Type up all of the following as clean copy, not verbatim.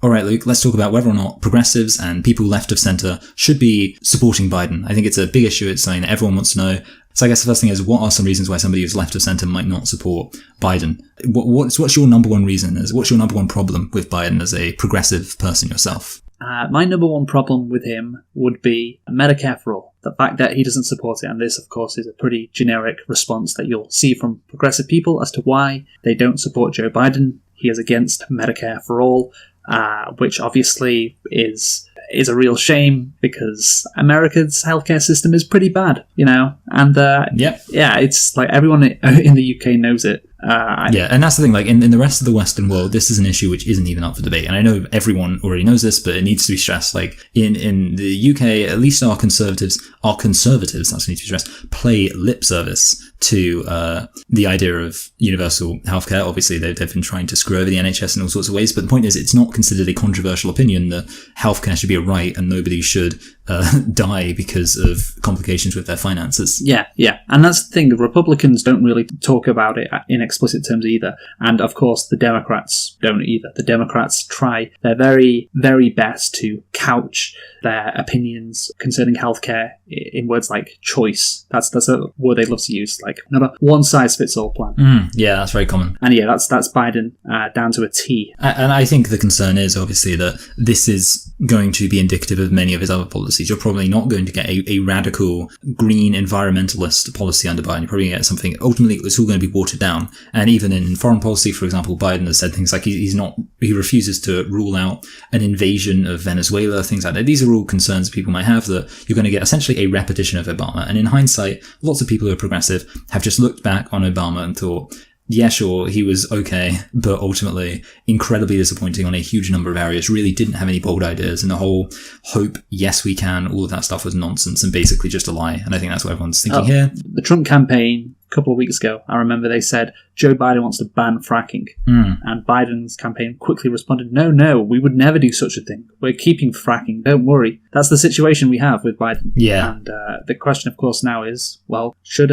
all right, Luke, let's talk about whether or not progressives and people left of centre should be supporting Biden. I think it's a big issue. It's something that everyone wants to know. So I guess the first thing is, what are some reasons why somebody who's left of centre might not support Biden? What's your number one reason? What's your number one problem with Biden as a progressive person yourself? My number one problem with him would be Medicare for all. The fact that he doesn't support it, and this, of course, is a pretty generic response that you'll see from progressive people as to why they don't support Joe Biden. He is against Medicare for all, which obviously is a real shame because America's healthcare system is pretty bad, and it's like everyone in the UK knows it. And that's the thing, like in the rest of the Western world, this is an issue which isn't even up for debate. And I know everyone already knows this, but it needs to be stressed. Like in the UK, at least our conservatives, that's need to be stressed, play lip service to the idea of universal healthcare. Obviously, they've been trying to screw over the NHS in all sorts of ways. But the point is, it's not considered a controversial opinion that healthcare should be a right and nobody should die because of complications with their finances. Yeah. And that's the thing. The Republicans don't really talk about it in explicit terms either. And of course, the Democrats don't either. The Democrats try their very, very best to couch their opinions concerning healthcare in words like choice. That's a word they love to use, like another one-size-fits-all plan. Yeah, that's very common. And yeah, that's Biden down to a T. And I think the concern is obviously that this is going to be indicative of many of his other policies. You're probably not going to get a radical green environmentalist policy under Biden. You're probably going to get something, ultimately it's all going to be watered down. And even in foreign policy, for example, Biden has said things like he refuses to rule out an invasion of Venezuela, things like that. These are all concerns people might have, that you're going to get essentially a repetition of Obama. And in hindsight, lots of people who are progressive have just looked back on Obama and thought, yeah, sure, he was okay, but ultimately incredibly disappointing on a huge number of areas, really didn't have any bold ideas, and the whole hope, yes, we can, all of that stuff was nonsense and basically just a lie. And I think that's what everyone's thinking here. The Trump campaign, a couple of weeks ago, I remember they said Joe Biden wants to ban fracking. And Biden's campaign quickly responded, no, we would never do such a thing. We're keeping fracking, don't worry. That's the situation we have with Biden. Yeah. And the question, of course, now is, well, should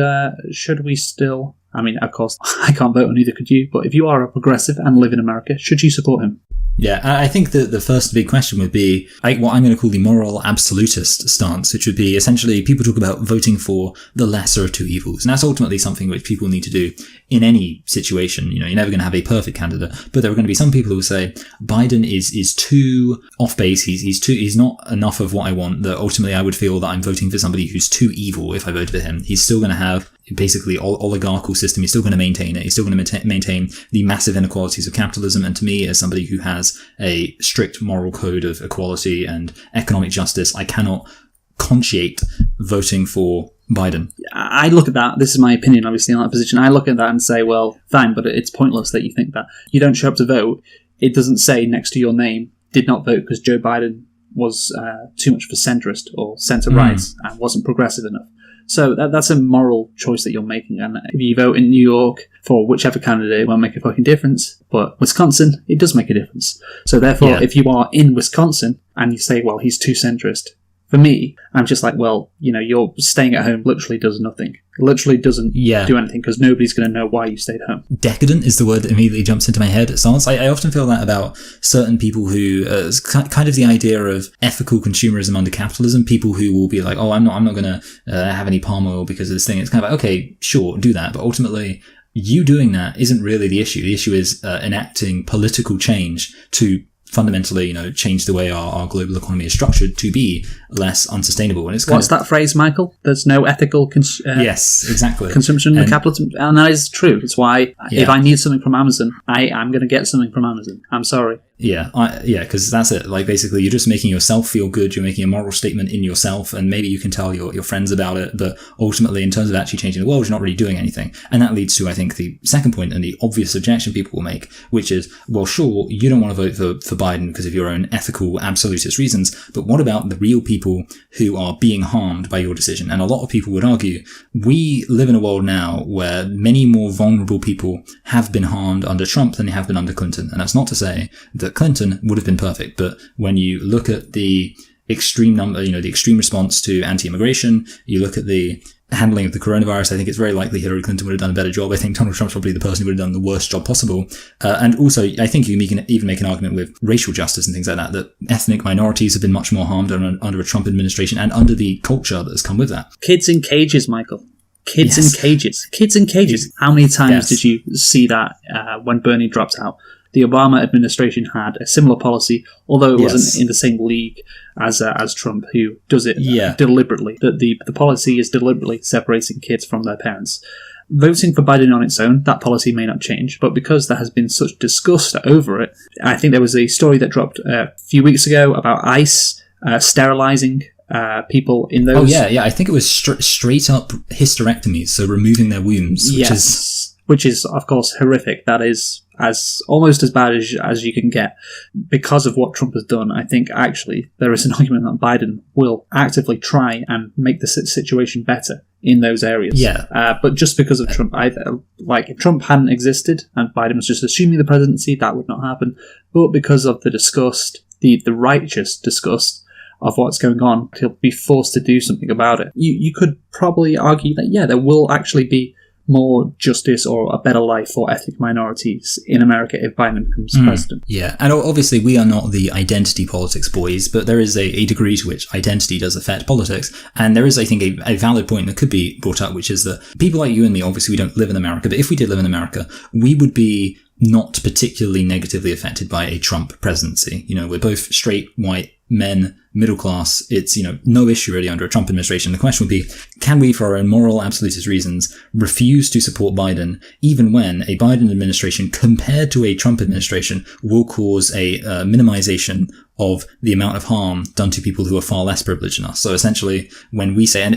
we still... I mean, of course, I can't vote, and neither could you, but if you are a progressive and live in America, should you support him? Yeah, I think that the first big question would be what I'm going to call the moral absolutist stance, which would be essentially people talk about voting for the lesser of two evils. And that's ultimately something which people need to do in any situation. You're never going to have a perfect candidate, but there are going to be some people who will say Biden is too off base. He's not enough of what I want, that ultimately I would feel that I'm voting for somebody who's too evil if I voted for him. He's still going to have basically oligarchical system. He's still going to maintain it. He's still going to maintain the massive inequalities of capitalism. And to me, as somebody who has a strict moral code of equality and economic justice, I cannot consciate voting for Biden. I look at that, this is my opinion obviously on that position, I look at that and say, well, fine, but it's pointless that you think that. You don't show up to vote, it doesn't say next to your name, did not vote because Joe Biden was too much for centrist or centre-right and wasn't progressive enough. So that's a moral choice that you're making. And if you vote in New York for whichever candidate, it won't make a fucking difference. But Wisconsin, it does make a difference. So therefore, if you are in Wisconsin and you say, well, he's too centrist, for me, I'm just like, well, you're staying at home literally does nothing. It literally doesn't do anything because nobody's going to know why you stayed home. Decadent is the word that immediately jumps into my head. I often feel that about certain people who, kind of the idea of ethical consumerism under capitalism, people who will be like, oh, I'm not going to have any palm oil because of this thing. It's kind of like, okay, sure, do that. But ultimately, you doing that isn't really the issue. The issue is enacting political change to fundamentally, change the way our global economy is structured to be less unsustainable. And it's what's that phrase, Michael? There's no ethical yes, exactly. consumption of capitalism, and that is true. It's why if I need something from Amazon, I am going to get something from Amazon. I'm sorry. Yeah, because that's it. Like, basically, you're just making yourself feel good. You're making a moral statement in yourself, and maybe you can tell your friends about it. But ultimately, in terms of actually changing the world, you're not really doing anything. And that leads to, I think, the second point and the obvious objection people will make, which is, well, sure, you don't want to vote for Biden because of your own ethical, absolutist reasons. But what about the real people who are being harmed by your decision? And a lot of people would argue, we live in a world now where many more vulnerable people have been harmed under Trump than they have been under Clinton. And that's not to say that Clinton would have been perfect, but when you look at the extreme number, the extreme response to anti-immigration, you look at the handling of the coronavirus, I think it's very likely Hillary Clinton would have done a better job. I think Donald Trump's probably the person who would have done the worst job possible. And also, I think you can even make an argument with racial justice and things like that ethnic minorities have been much more harmed under a Trump administration and under the culture that has come with that. Kids in cages, Michael. Kids in cages. Kids in cages. How many times did you see that when Bernie dropped out? The Obama administration had a similar policy, although it wasn't in the same league as Trump, who does it deliberately. The policy is deliberately separating kids from their parents. Voting for Biden on its own, that policy may not change, but because there has been such disgust over it, I think there was a story that dropped a few weeks ago about ICE sterilizing people in those. Oh yeah. I think it was straight up hysterectomies, so removing their wombs, which is of course horrific. That is almost as bad as you can get. Because of what Trump has done, I think actually there is an argument that Biden will actively try and make the situation better in those areas. But just because of Trump, if Trump hadn't existed and Biden was just assuming the presidency, that would not happen. But because of the disgust, the righteous disgust of what's going on, he'll be forced to do something about it. You could probably argue that, there will actually be more justice or a better life for ethnic minorities in America if Biden becomes president. Yeah, and obviously we are not the identity politics boys, but there is a degree to which identity does affect politics. And there is, I think, a valid point that could be brought up, which is that people like you and me, obviously we don't live in America, but if we did live in America, we would be not particularly negatively affected by a Trump presidency. We're both straight, white men, middle class. It's, no issue really under a Trump administration. The question would be, can we, for our own moral absolutist reasons, refuse to support Biden, even when a Biden administration compared to a Trump administration will cause a minimization of the amount of harm done to people who are far less privileged than us? So essentially, when we say, and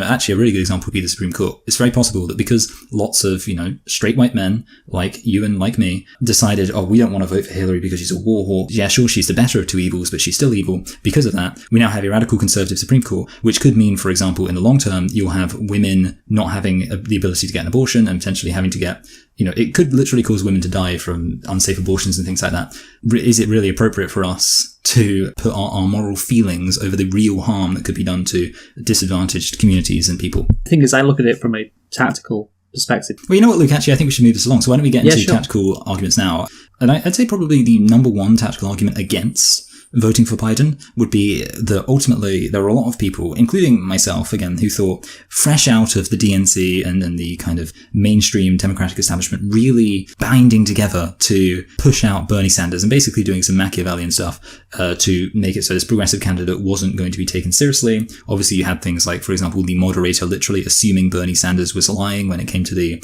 actually a really good example would be the Supreme Court. It's very possible that because lots of, straight white men like you and like me decided, we don't want to vote for Hillary because she's a war hawk. Yeah, sure, she's the better of two evils, but she's still evil. Because of that, we now have a radical conservative Supreme Court, which could mean, for example, in the long term, you'll have women not having the ability to get an abortion and potentially having to get, it could literally cause women to die from unsafe abortions and things like that. Is it really appropriate for us to put our moral feelings over the real harm that could be done to disadvantaged communities and people? The thing is, I look at it from a tactical perspective. Well, you know what, Luke, actually, I think we should move this along. So why don't we get into tactical arguments now? And I'd say probably the number one tactical argument against voting for Biden would be that ultimately there are a lot of people, including myself, again, who thought fresh out of the DNC and the kind of mainstream Democratic establishment really binding together to push out Bernie Sanders and basically doing some Machiavellian stuff to make it so this progressive candidate wasn't going to be taken seriously. Obviously, you had things like, for example, the moderator literally assuming Bernie Sanders was lying when it came to the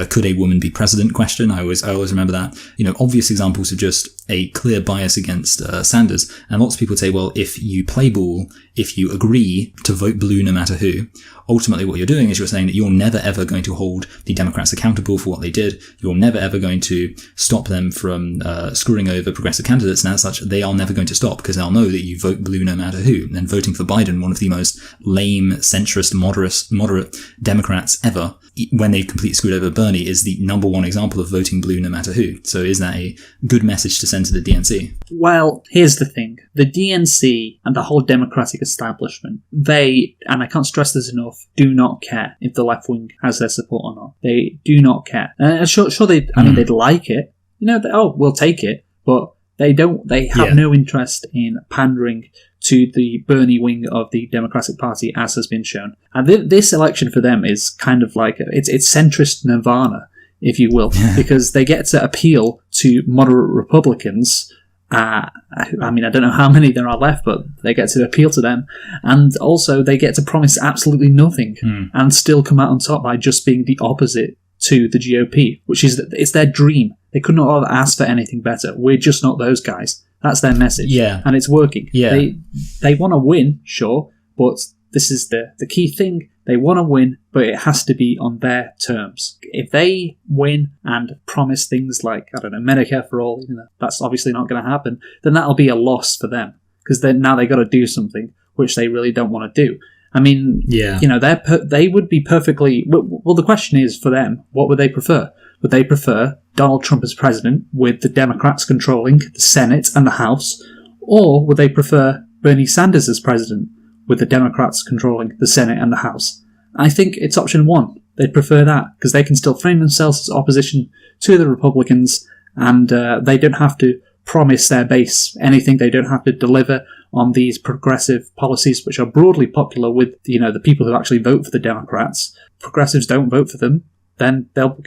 could a woman be president question. I always remember that. Obvious examples of just a clear bias against Sanders. And lots of people say, well, if you play ball, if you agree to vote blue no matter who, ultimately what you're doing is you're saying that you're never ever going to hold the Democrats accountable for what they did. You're never ever going to stop them from screwing over progressive candidates. And as such, they are never going to stop because they'll know that you vote blue no matter who. And voting for Biden, one of the most lame, centrist, moderate Democrats ever, when they've completely screwed over Bernie, is the number one example of voting blue no matter who. So is that a good message to send to the DNC? Well, here's the thing. The DNC and the whole Democratic establishment, they, and I can't stress this enough, do not care if the left wing has their support or not. They do not care. Sure, they'd like it. We'll take it, but they don't. They have no interest in pandering to the Bernie wing of the Democratic Party, as has been shown. And this election for them is kind of like it's centrist nirvana, if you will, because they get to appeal to moderate Republicans. I don't know how many there are left, but they get to appeal to them. And also they get to promise absolutely nothing and still come out on top by just being the opposite to the GOP, which is it's their dream. They could not have asked for anything better. We're just not those guys. That's their message. Yeah. And it's working. Yeah. They want to win, sure, but this is the key thing. They want to win, but it has to be on their terms. If they win and promise things like, Medicare for all, that's obviously not going to happen, then that'll be a loss for them. Because then now they've got to do something which they really don't want to do. They would be perfectly... Well, the question is, for them, what would they prefer? Would they prefer Donald Trump as president with the Democrats controlling the Senate and the House? Or would they prefer Bernie Sanders as president with the Democrats controlling the Senate and the House? I think it's option one. They'd prefer that because they can still frame themselves as opposition to the Republicans, and they don't have to promise their base anything. They don't have to deliver on these progressive policies, which are broadly popular with the people who actually vote for the Democrats. Progressives don't vote for them, then they'll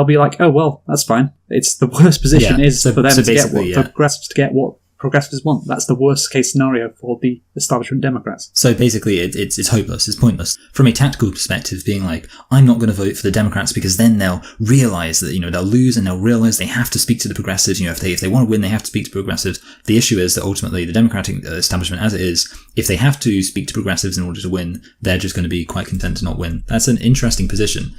be like, oh well, that's fine. It's the worst position for them to get what progressives to get what progressives want. That's the worst case scenario for the establishment Democrats. So basically, it's hopeless. It's pointless. From a tactical perspective, being like, I'm not going to vote for the Democrats because then they'll realize that they'll lose, and they'll realize they have to speak to the progressives. If they want to win, they have to speak to progressives. The issue is that ultimately the Democratic establishment, as it is, if they have to speak to progressives in order to win, they're just going to be quite content to not win. That's an interesting position.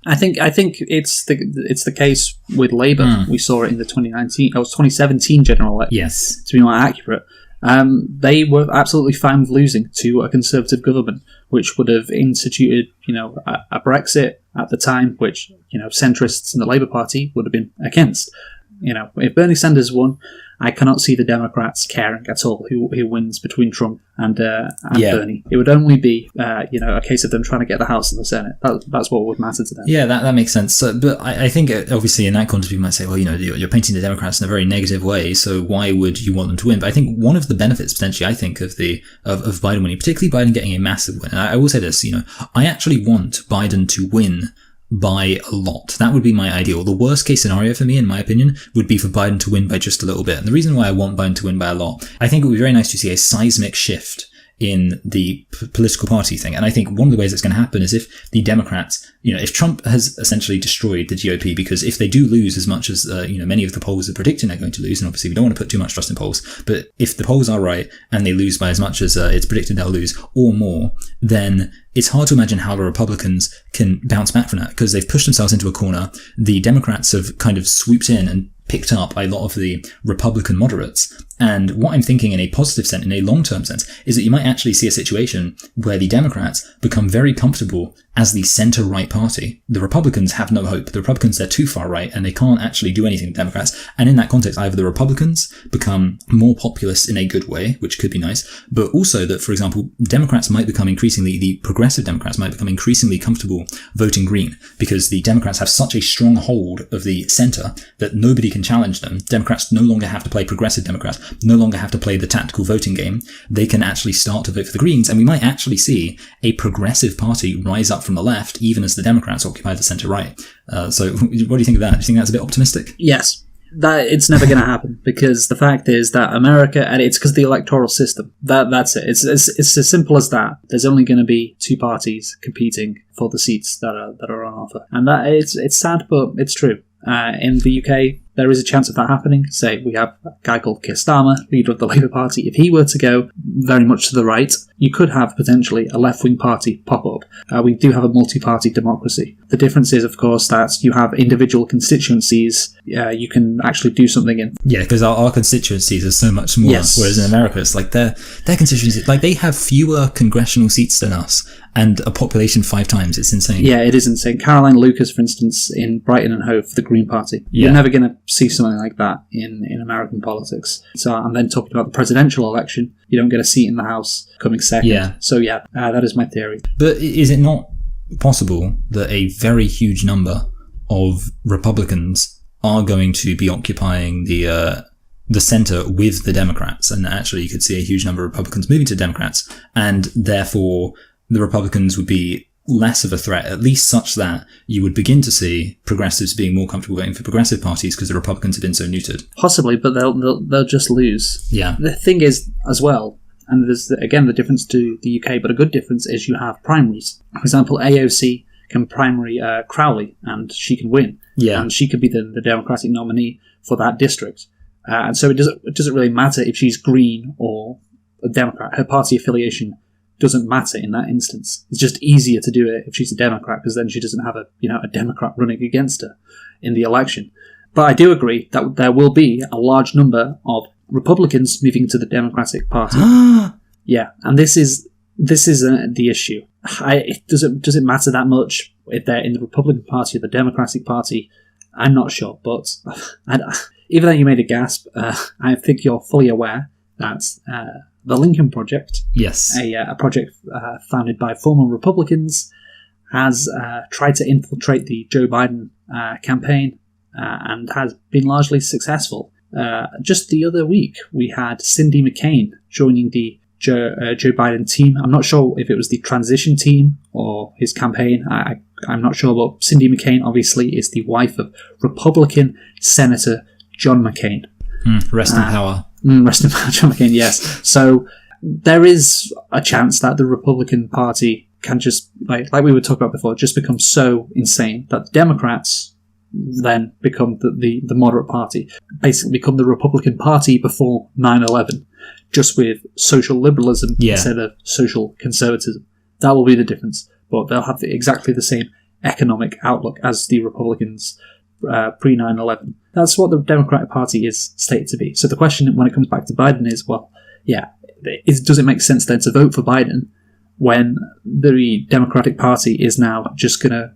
I think it's the case with Labour. We saw it in the 2017 general election. Yes, to be more accurate, they were absolutely fine with losing to a Conservative government, which would have instituted a Brexit at the time, which centrists in the Labour Party would have been against. If Bernie Sanders won, I cannot see the Democrats caring at all who wins between Trump and Bernie. It would only be a case of them trying to get the House and the Senate. That's what would matter to them. Yeah, that makes sense. So, but I think obviously in that context people might say, well, you're painting the Democrats in a very negative way, so why would you want them to win? But I think one of the benefits potentially, I think, of Biden winning, particularly Biden getting a massive win, and I will say this, I actually want Biden to win by a lot. That would be my ideal. The worst case scenario for me, in my opinion, would be for Biden to win by just a little bit. And the reason why I want Biden to win by a lot, I think it would be very nice to see a seismic shift in the political party thing. And I think one of the ways it's going to happen is if the Democrats, if Trump has essentially destroyed the GOP, because if they do lose as much as, many of the polls are predicting they're going to lose, and obviously we don't want to put too much trust in polls, but if the polls are right and they lose by as much as it's predicted they'll lose or more, then it's hard to imagine how the Republicans can bounce back from that, because they've pushed themselves into a corner. The Democrats have kind of swooped in and picked up a lot of the Republican moderates. And what I'm thinking in a positive sense, in a long-term sense, is that you might actually see a situation where the Democrats become very comfortable as the center-right party. The Republicans have no hope. The Republicans, they're too far right, and they can't actually do anything with Democrats. And in that context, either the Republicans become more populist in a good way, which could be nice, but also that, for example, Democrats might become increasingly, the progressive Democrats might become increasingly comfortable voting Green, because the Democrats have such a strong hold of the center that nobody can challenge them. Democrats no longer have to play progressive Democrats, no longer have to play the tactical voting game. They can actually start to vote for the Greens, and we might actually see a progressive party rise up from the left, even as the Democrats occupy the centre-right. So what do you think of that? Do you think that's a bit optimistic? Yes. That it's never going to happen, because the fact is that America, and it's because of the electoral system. That's it. It's as simple as that. There's only going to be two parties competing for the seats that are on offer, and that it's sad, but it's true. In the UK, there is a chance of that happening. Say we have a guy called Keir Starmer, leader of the Labour Party. If he were to go very much to the right, you could have potentially a left-wing party pop up. We do have a multi-party democracy. The difference is, of course, that you have individual constituencies you can actually do something in. Yeah, because our constituencies are so much smaller, whereas in America it's like their constituencies, like they have fewer congressional seats than us and a population 5 times. It's insane. Yeah, it is insane. Caroline Lucas, for instance, in Brighton and Hove for the Green Party. You're never going to see something like that in American politics. So I'm then talking about the presidential election. You don't get a seat in the House coming second. Yeah. So that is my theory. But is it not possible that a very huge number of Republicans are going to be occupying the centre with the Democrats, and actually you could see a huge number of Republicans moving to Democrats, and therefore the Republicans would be less of a threat, at least such that you would begin to see progressives being more comfortable voting for progressive parties because the Republicans have been so neutered. Possibly, but they'll just lose. Yeah. The thing is, as well, and there's again the difference to the UK, but a good difference is you have primaries. For example, AOC can primary Crowley, and she can win. Yeah. And she could be the Democratic nominee for that district. And so it doesn't really matter if she's Green or a Democrat. Her party affiliation doesn't matter in that instance. It's just easier to do it if she's a Democrat, because then she doesn't have a Democrat running against her in the election. But I do agree that there will be a large number of Republicans moving to the Democratic Party. Yeah, and this is the issue. Does it matter that much if they're in the Republican Party or the Democratic Party? I'm not sure, but even though you made a gasp, I think you're fully aware that the Lincoln Project, yes, a project founded by former Republicans, has tried to infiltrate the Joe Biden campaign and has been largely successful. Just the other week, we had Cindy McCain joining the Joe Biden team. I'm not sure if it was the transition team or his campaign. I'm not sure, but Cindy McCain obviously is the wife of Republican Senator John McCain. Rest in power. Rest in power, John McCain, yes. So there is a chance that the Republican Party can just, like we were talking about before, just become so insane that the Democrats then become the moderate party, basically become the Republican Party before 9/11, just with social liberalism instead of social conservatism. That will be the difference, but they'll have exactly the same economic outlook as the Republicans pre 9/11. That's what the Democratic Party is stated to be. So the question when it comes back to Biden is, well, does it make sense then to vote for Biden when the Democratic Party is now just going to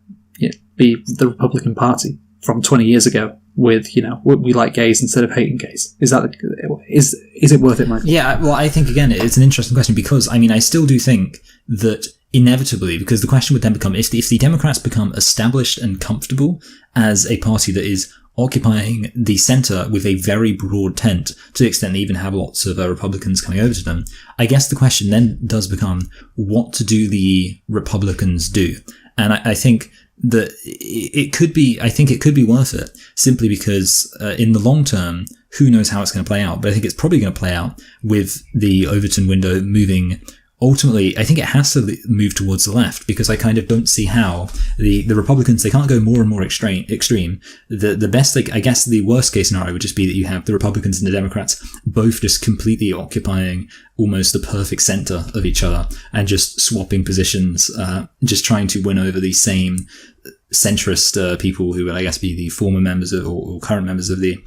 be the Republican Party from 20 years ago with, we like gays instead of hating gays? Is it worth it, Michael? Yeah, well, I think, again, it's an interesting question because, I still do think that inevitably, because the question would then become, if the Democrats become established and comfortable as a party that is occupying the centre with a very broad tent, to the extent they even have lots of Republicans coming over to them, I guess the question then does become, what do the Republicans do? And I think that it could be worth it, simply because in the long term, who knows how it's going to play out, but I think it's probably going to play out with the Overton window moving. Ultimately, I think it has to move towards the left, because I kind of don't see how the Republicans, they can't go more and more extreme. The best, I guess the worst case scenario would just be that you have the Republicans and the Democrats both just completely occupying almost the perfect center of each other and just swapping positions, just trying to win over the same centrist people who will, I guess, be the former members or current members of the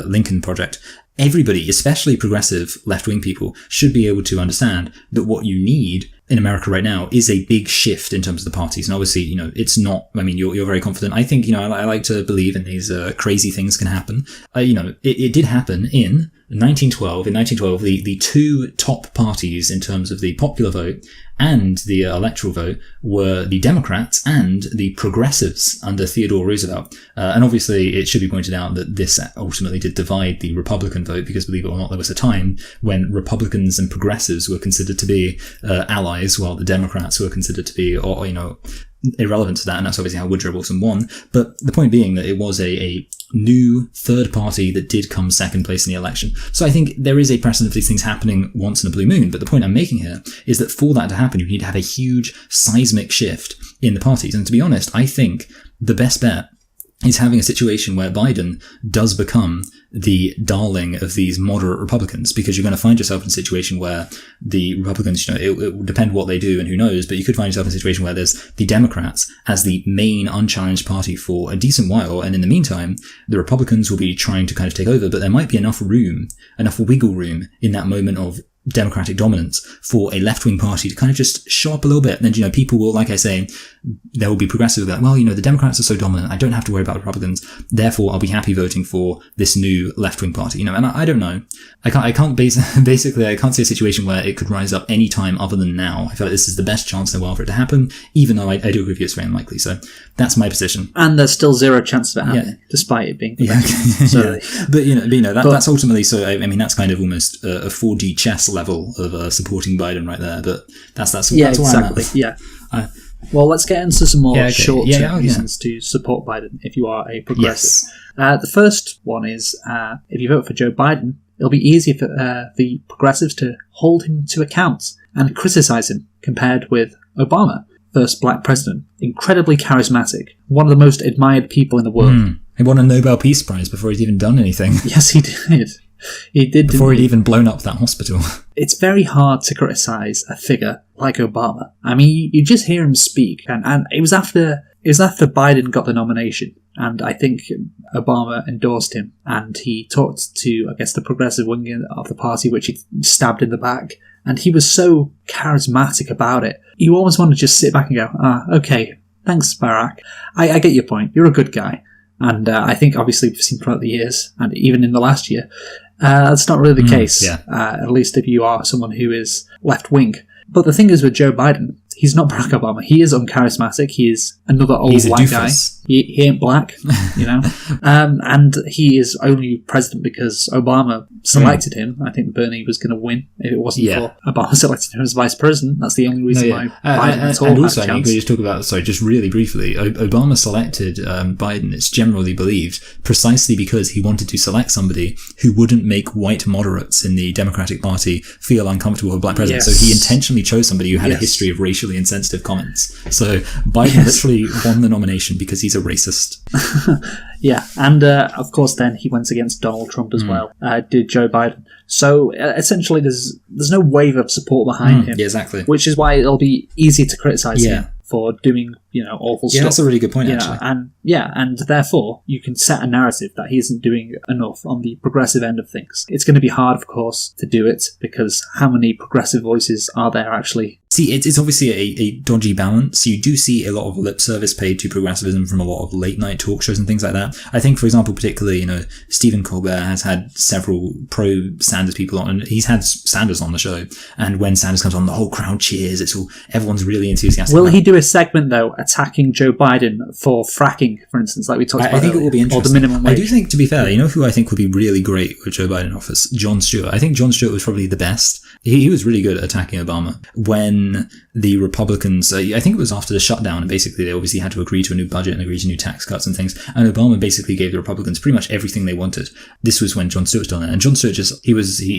Lincoln Project. Everybody, especially progressive left-wing people, should be able to understand that what you need in America right now is a big shift in terms of the parties. And obviously, it's not, you're very confident. I think, I like to believe in these crazy things can happen. It did happen in 1912. In 1912, the two top parties in terms of the popular vote and the electoral vote were the Democrats and the Progressives under Theodore Roosevelt. And obviously, it should be pointed out that this ultimately did divide the Republican vote, because believe it or not, there was a time when Republicans and Progressives were considered to be allies, while the Democrats were considered to be, irrelevant to that. And that's obviously how Woodrow Wilson won. But the point being that it was a new third party that did come second place in the election. So I think there is a precedent of these things happening once in a blue moon. But the point I'm making here is that for that to happen, you need to have a huge seismic shift in the parties. And to be honest, I think the best bet is having a situation where Biden does become the darling of these moderate Republicans, because you're going to find yourself in a situation where the Republicans, it will depend what they do and who knows, but you could find yourself in a situation where there's the Democrats as the main unchallenged party for a decent while, and in the meantime, the Republicans will be trying to kind of take over, but there might be enough wiggle room in that moment of Democratic dominance for a left-wing party to kind of just show up a little bit. And then, people will, like I say, there will be progressives like, well, the Democrats are so dominant, I don't have to worry about the Republicans, therefore I'll be happy voting for this new left-wing party, and I don't know. I can't basically, I can't see a situation where it could rise up any time other than now. I feel like this is the best chance in the world for it to happen, even though I do agree with you, it's very unlikely. So that's my position. And there's still zero chance of it happening, despite it being so, that's ultimately, so that's kind of almost a 4D chess level of supporting Biden right there, but that's exactly. Well, let's get into some more short-term reasons to support Biden if you are a progressive. Yes. The first one is, if you vote for Joe Biden, it'll be easier for the progressives to hold him to account and criticize him, compared with Obama, first black president, incredibly charismatic, one of the most admired people in the world. He won a Nobel Peace Prize before he'd even done anything. Yes, he did. He did before he'd even blown up that hospital. It's very hard to criticise a figure like Obama. You just hear him speak, and it was after Biden got the nomination, and I think Obama endorsed him, and he talked to, I guess, the progressive wing of the party, which he stabbed in the back, and he was so charismatic about it. You almost want to just sit back and go, okay, thanks, Barack. I get your point. You're a good guy. And I think, obviously, we've seen throughout the years, and even in the last year, that's not really the case, at least if you are someone who is left-wing. But the thing is with Joe Biden, he's not Barack Obama. He is uncharismatic. He is another old He's a white guy. doofus. He ain't black, you know. And he is only president because Obama selected him. I think Bernie was going to win if it wasn't for Obama selecting him as vice president. That's the only reason why Biden at all and had also, a I think chance. we just talk about, just really briefly, Obama selected Biden, it's generally believed, precisely because he wanted to select somebody who wouldn't make white moderates in the Democratic Party feel uncomfortable with a black president. Yes. So he intentionally chose somebody who had a history of racially insensitive comments. So Biden literally won the nomination because he's a racist. Yeah, and of course then he went against Donald Trump as well, did Joe Biden. So essentially there's no wave of support behind him. Yeah, exactly. Which is why it'll be easy to criticise him for doing, awful stuff. Yeah, that's a really good point, actually. And therefore you can set a narrative that he isn't doing enough on the progressive end of things. It's going to be hard, of course, to do it, because how many progressive voices are there actually? See, it's obviously a dodgy balance. You do see a lot of lip service paid to progressivism from a lot of late night talk shows and things like that. I think, for example, particularly, Stephen Colbert has had several pro-Sanders people on, and he's had Sanders on the show. And when Sanders comes on, the whole crowd cheers. Everyone's really enthusiastic. Will he do a segment, though, attacking Joe Biden for fracking, for instance, like we talked about I think earlier, it will be interesting. or the minimum wage? I do think, to be fair, who I think would be really great with Joe Biden in office? Jon Stewart. I think Jon Stewart was probably the best. He was really good at attacking Obama. When the Republicans, I think it was after the shutdown, and basically they obviously had to agree to a new budget and agree to new tax cuts and things, and Obama basically gave the Republicans pretty much everything they wanted. This was when Jon Stewart was done it, and Jon Stewart he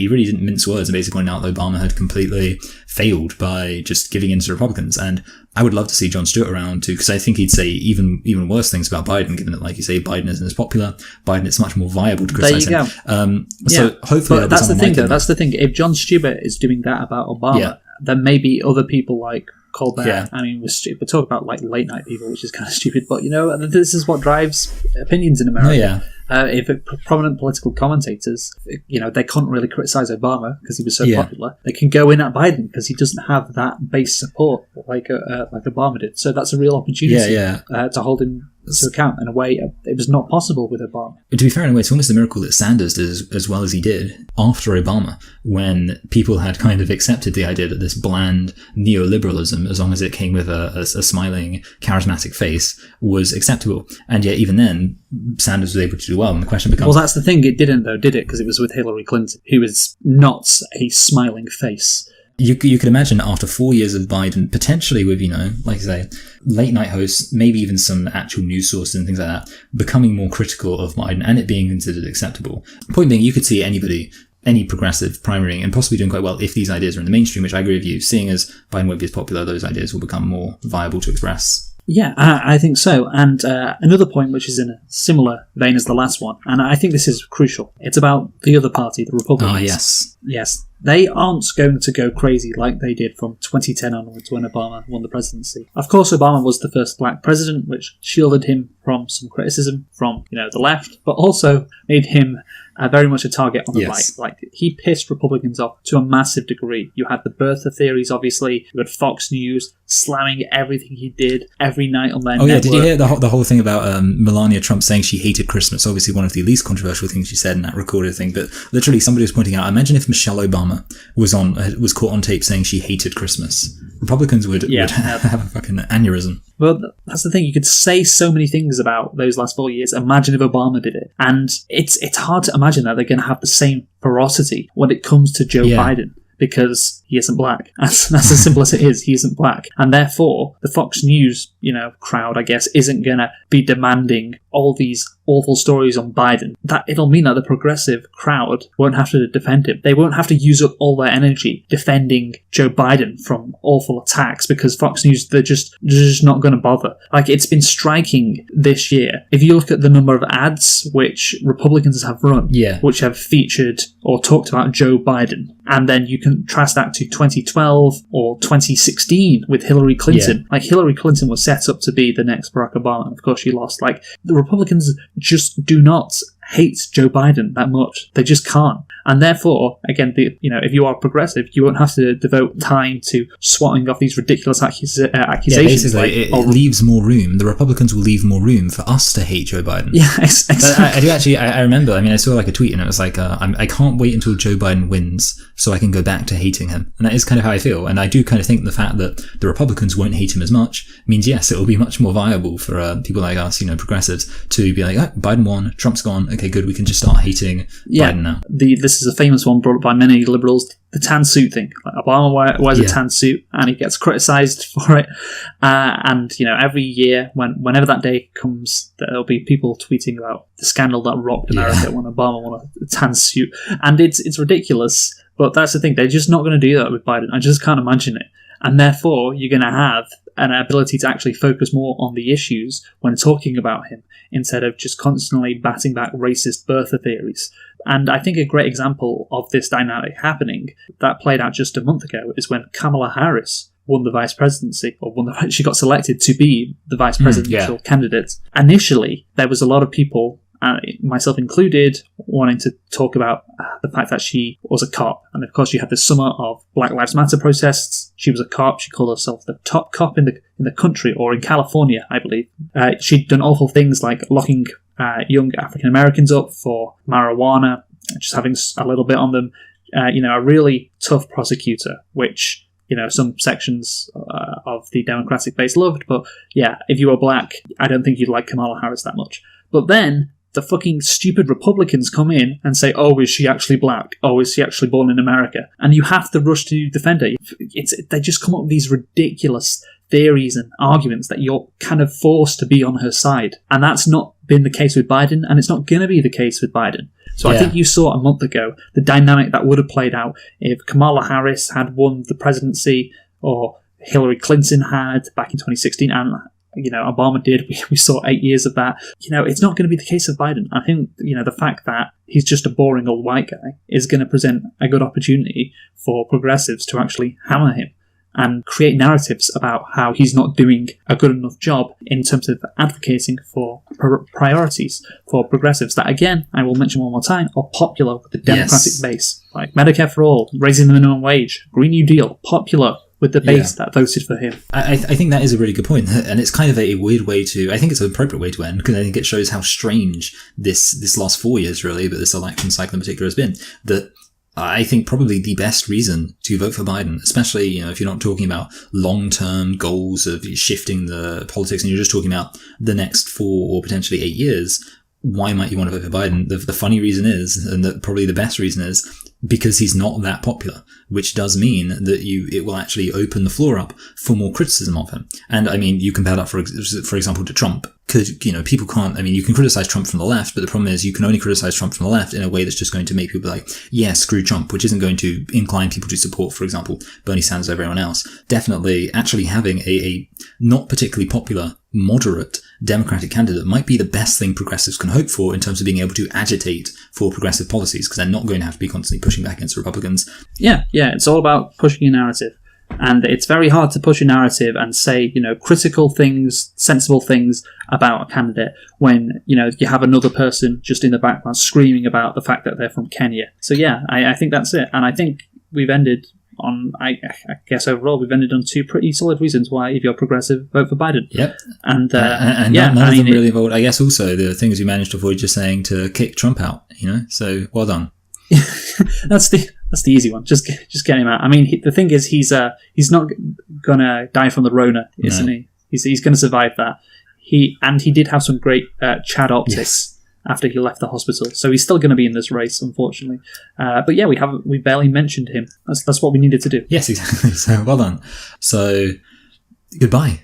really didn't mince words and basically pointed out that Obama had completely failed by just giving in to the Republicans. And I would love to see Jon Stewart around too, because I think he'd say even worse things about Biden, given that, like you say, Biden isn't as popular. Biden, it's much more viable to criticize him. So hopefully, but that's the thing, though. That's the thing. If Jon Stewart is doing that about Obama, then maybe other people like Colbert. Yeah. I mean, we talk about like late night people, which is kind of stupid, but this is what drives opinions in America. Oh, yeah. If prominent political commentators, they can't really criticize Obama because he was so popular. They can go in at Biden because he doesn't have that base support like Obama did. So that's a real opportunity to hold him to account in a way it was not possible with Obama. To be fair, in a way, it's almost a miracle that Sanders did as well as he did after Obama, when people had kind of accepted the idea that this bland neoliberalism, as long as it came with a smiling, charismatic face, was acceptable. And yet, even then, Sanders was able to do well. And the question becomes... Well, that's the thing. It didn't, though, did it? Because it was with Hillary Clinton, who was not a smiling face. You could imagine after 4 years of Biden, potentially with, like I say, late night hosts, maybe even some actual news sources and things like that, becoming more critical of Biden and it being considered acceptable. Point being, you could see any progressive primarying and possibly doing quite well if these ideas are in the mainstream, which I agree with you. Seeing as Biden won't be as popular, those ideas will become more viable to express. Yeah, I think so. And another point, which is in a similar vein as the last one, and I think this is crucial, it's about the other party, the Republicans. Ah, yes. Yes. They aren't going to go crazy like they did from 2010 onwards when Obama won the presidency. Of course, Obama was the first black president, which shielded him from some criticism from, the left, but also made him very much a target on the right. Like, he pissed Republicans off to a massive degree. You had the birther theories, obviously. You had Fox News slamming everything he did every night on their network. Yeah, did you hear the whole thing about Melania Trump saying she hated Christmas? Obviously one of the least controversial things she said in that recorded thing, but literally somebody was pointing out, imagine if Michelle Obama was caught on tape saying she hated Christmas. Republicans would have a fucking aneurysm. Well, that's the thing. You could say so many things about those last 4 years. Imagine if Obama did it. And it's hard to imagine that they're going to have the same ferocity when it comes to Joe Biden, because he isn't black. That's as simple as it is. He isn't black. And therefore, the Fox News, crowd, I guess, isn't going to be demanding all these awful stories on Biden. That it'll mean that the progressive crowd won't have to defend him. They won't have to use up all their energy defending Joe Biden from awful attacks because Fox News, they're just not going to bother. Like, it's been striking this year. If you look at the number of ads which Republicans have run, which have featured or talked about Joe Biden, and then you contrast that to 2012 or 2016 with Hillary Clinton. Like, Hillary Clinton was set up to be the next Barack Obama, and of course she lost. Like, the Republicans just do not hate Joe Biden that much. They just can't. And therefore, again, if you are progressive, you won't have to devote time to swatting off these ridiculous accusations. Yeah, basically, it leaves more room. The Republicans will leave more room for us to hate Joe Biden. Yeah, exactly. I do actually. I remember. I mean, I saw like a tweet, and it was like, I can't wait until Joe Biden wins so I can go back to hating him. And that is kind of how I feel. And I do kind of think the fact that the Republicans won't hate him as much means, yes, it will be much more viable for people like us, progressives, to be like, oh, Biden won, Trump's gone, okay, good, we can just start hating Biden now. This is a famous one brought up by many liberals, the tan suit thing. Like Obama wears a tan suit and he gets criticised for it. And every year, whenever that day comes, there'll be people tweeting about the scandal that rocked America when Obama won a tan suit. And it's ridiculous, but that's the thing. They're just not going to do that with Biden. I just can't imagine it. And therefore, you're going to have an ability to actually focus more on the issues when talking about him, instead of just constantly batting back racist birther theories. And I think a great example of this dynamic happening that played out just a month ago is when Kamala Harris won the vice presidency, or she got selected to be the vice presidential candidate. Initially, there was a lot of people, myself included, wanting to talk about the fact that she was a cop. And of course, you had the summer of Black Lives Matter protests. She was a cop. She called herself the top cop in the country, or in California, I believe. She'd done awful things like locking young African Americans up for marijuana, just having a little bit on them. A really tough prosecutor, which some sections of the Democratic base loved. But yeah, if you were black, I don't think you'd like Kamala Harris that much. But then the fucking stupid Republicans come in and say, oh, is she actually black? Oh, is she actually born in America? And you have to rush to defend her. They just come up with these ridiculous theories and arguments that you're kind of forced to be on her side. And that's not been the case with Biden, and it's not going to be the case with Biden. So I think you saw a month ago the dynamic that would have played out if Kamala Harris had won the presidency, or Hillary Clinton had back in 2016, and Obama did. We saw 8 years of that. It's not going to be the case of Biden. I think, the fact that he's just a boring old white guy is going to present a good opportunity for progressives to actually hammer him and create narratives about how he's not doing a good enough job in terms of advocating for priorities for progressives that, again, I will mention one more time, are popular with the Democratic base. Like Medicare for All, raising the minimum wage, Green New Deal, popular with the base that voted for him. I think that is a really good point, and it's kind of a weird way to, I think it's an appropriate way to end, because I think it shows how strange this last 4 years, really, but this election cycle in particular has been, that I think probably the best reason to vote for Biden, especially, if you're not talking about long-term goals of shifting the politics and you're just talking about the next 4 or potentially 8 years, why might you want to vote for Biden? The funny reason is, and probably the best reason is, because he's not that popular, which does mean that it will actually open the floor up for more criticism of him. And I mean, you compare that, for example, to Trump. People can't, you can criticize Trump from the left, but the problem is you can only criticize Trump from the left in a way that's just going to make people like, yeah, screw Trump, which isn't going to incline people to support, for example, Bernie Sanders over everyone else. Definitely, actually having a not particularly popular, moderate Democratic candidate might be the best thing progressives can hope for in terms of being able to agitate for progressive policies, because they're not going to have to be constantly pushing back against Republicans. Yeah, it's all about pushing a narrative. And it's very hard to push a narrative and say, critical things, sensible things about a candidate when, you have another person just in the background screaming about the fact that they're from Kenya. So yeah, I think that's it. And I think we've ended on, I guess overall, we've ended on 2 pretty solid reasons why, if you're progressive, vote for Biden. Yep. And none of them really involved. I guess also the things we managed to avoid just saying to kick Trump out, so well done. That's the easy one. Just get him out. The thing is, he's not gonna die from the Rona, isn't he? He's gonna survive that. He did have some great Chad optics after he left the hospital, so he's still gonna be in this race, unfortunately. But yeah, we barely mentioned him. That's what we needed to do. Yes, exactly. So well done. So goodbye.